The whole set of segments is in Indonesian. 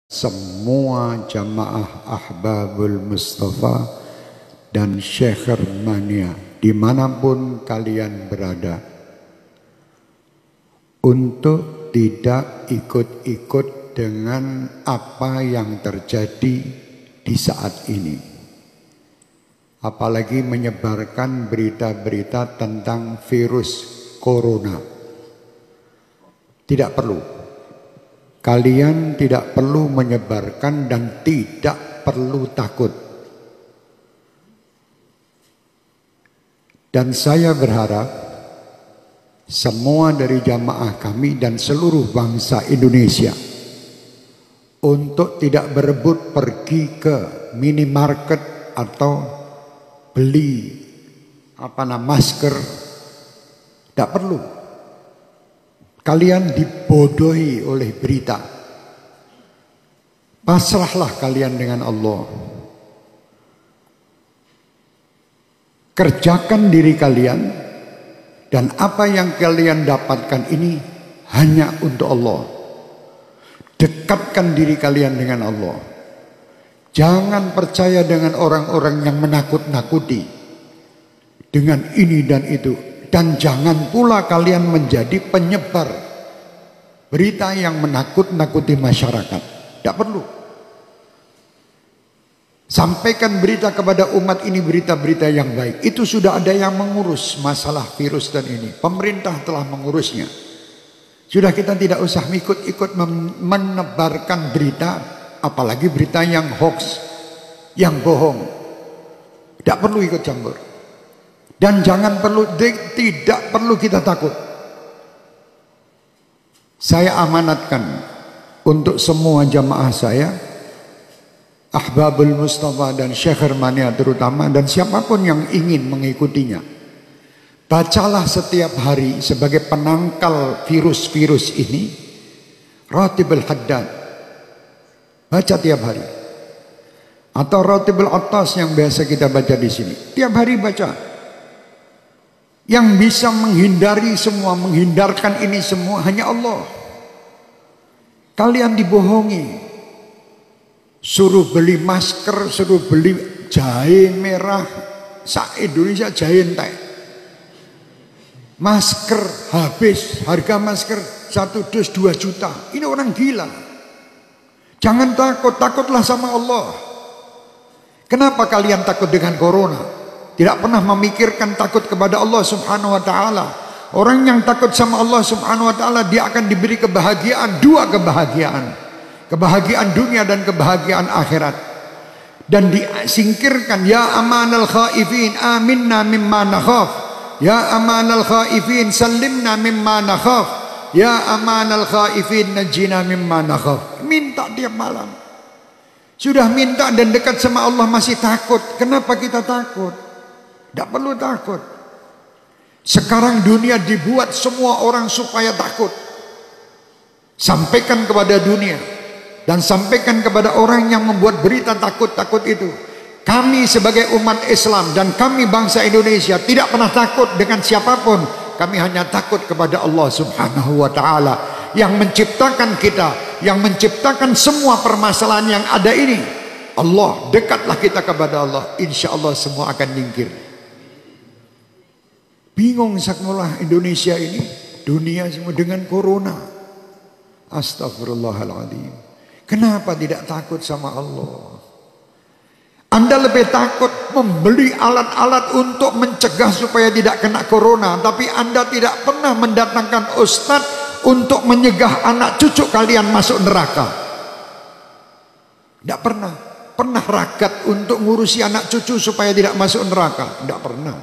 semua jamaah Ahbabul Mustafa dan Syekh Mania dimanapun kalian berada, untuk tidak ikut-ikut dengan apa yang terjadi di saat ini, apalagi menyebarkan berita-berita tentang virus corona. Tidak perlu. Kalian tidak perlu menyebarkan dan tidak perlu takut. Dan saya berharap semua dari jamaah kami dan seluruh bangsa Indonesia untuk tidak berebut pergi ke minimarket atau beli masker. Tidak perlu. Kalian dibodohi oleh berita. Pasrahlah kalian dengan Allah. Kerjakan diri kalian, dan apa yang kalian dapatkan ini hanya untuk Allah. Dekatkan diri kalian dengan Allah. Jangan percaya dengan orang-orang yang menakut-nakuti dengan ini dan itu. Dan jangan pula kalian menjadi penyebar berita yang menakut-nakuti masyarakat. Tidak perlu. Sampaikan berita kepada umat ini, berita-berita yang baik. Itu sudah ada yang mengurus masalah virus dan ini. Pemerintah telah mengurusnya. Sudah, kita tidak usah ikut-ikut menebarkan berita, apalagi berita yang hoax, yang bohong. Tidak perlu ikut campur. Dan tidak perlu kita takut. Saya amanatkan untuk semua jamaah saya, Ahbabul Mustafa dan Syekh Mania terutama, dan siapapun yang ingin mengikutinya, bacalah setiap hari sebagai penangkal virus-virus ini Ratibul Haddad. Baca tiap hari. Atau Ratibul Attas yang biasa kita baca di sini. Tiap hari baca. Yang bisa menghindari semua, menghindarkan ini semua hanya Allah. Kalian dibohongi. Suruh beli masker, suruh beli jahe merah. Indonesia jahe entek. Masker habis, harga masker 1 dus 2 juta. Ini orang gila. Jangan takut, takutlah sama Allah. Kenapa kalian takut dengan corona? Tidak pernah memikirkan takut kepada Allah Subhanahu wa ta'ala. Orang yang takut sama Allah Subhanahu wa ta'ala, dia akan diberi kebahagiaan, 2 kebahagiaan. Kebahagiaan dunia dan kebahagiaan akhirat. Dan disingkirkan, ya amanal khaifin aminna mimma nakhaf. Ya amanal khaifin sallimna mimma nakhaf. Ya amanal khaifin najina mimma nakhaf. Minta tiap malam. Sudah minta dan dekat sama Allah masih takut. Kenapa kita takut? Tidak perlu takut. Sekarang dunia dibuat semua orang supaya takut. Sampaikan kepada dunia dan sampaikan kepada orang yang membuat berita takut-takut itu. Kami sebagai umat Islam dan kami bangsa Indonesia tidak pernah takut dengan siapapun. Kami hanya takut kepada Allah Subhanahu wa ta'ala yang menciptakan kita, yang menciptakan semua permasalahan yang ada ini. Allah, dekatlah kita kepada Allah, insya Allah semua akan nyingkir. Bingung sekolah Indonesia ini, dunia semua dengan corona. Astagfirullahaladzim. Kenapa tidak takut sama Allah? Anda lebih takut membeli alat-alat untuk mencegah supaya tidak kena corona, tapi Anda tidak pernah mendatangkan ustadz untuk menyegah anak cucu kalian masuk neraka. Tidak pernah. Pernah ragat untuk ngurusi anak cucu supaya tidak masuk neraka? Tidak pernah.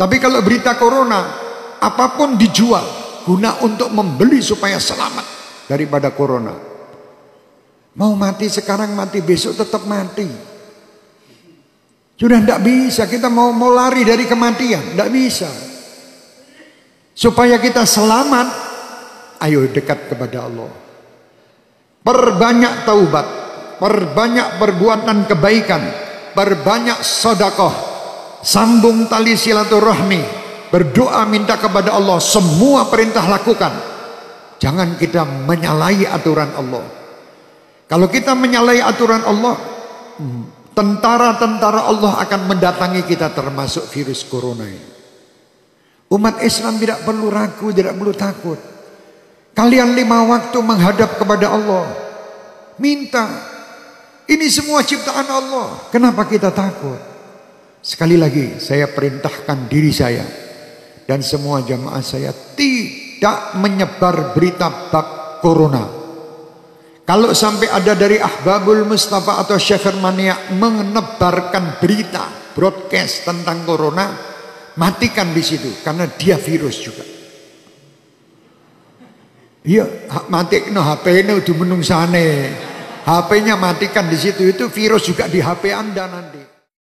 Tapi kalau berita corona, apapun dijual guna untuk membeli supaya selamat daripada corona. Mau mati sekarang, mati besok tetap mati. Sudah tidak bisa, kita mau lari dari kematian, tidak bisa. Supaya kita selamat, ayo dekat kepada Allah. Perbanyak taubat, perbanyak perbuatan kebaikan, perbanyak sedekah. Sambung tali silaturahmi, berdoa minta kepada Allah, semua perintah lakukan. Jangan kita menyalahi aturan Allah. Kalau kita menyalahi aturan Allah, tentara-tentara Allah akan mendatangi kita, termasuk virus corona ini. Umat Islam tidak perlu ragu, tidak perlu takut. Kalian 5 waktu menghadap kepada Allah, minta. Ini semua ciptaan Allah. Kenapa kita takut? Sekali lagi saya perintahkan diri saya dan semua jamaah saya tidak menyebar berita bab corona. Kalau sampai ada dari Ahbabul Mustafa atau Syekh Mania menebarkan berita broadcast tentang corona, matikan di situ, karena dia virus juga. Iya, matikno HP-nya udah menungsane. HP-nya matikan di situ, itu virus juga di HP Anda nanti.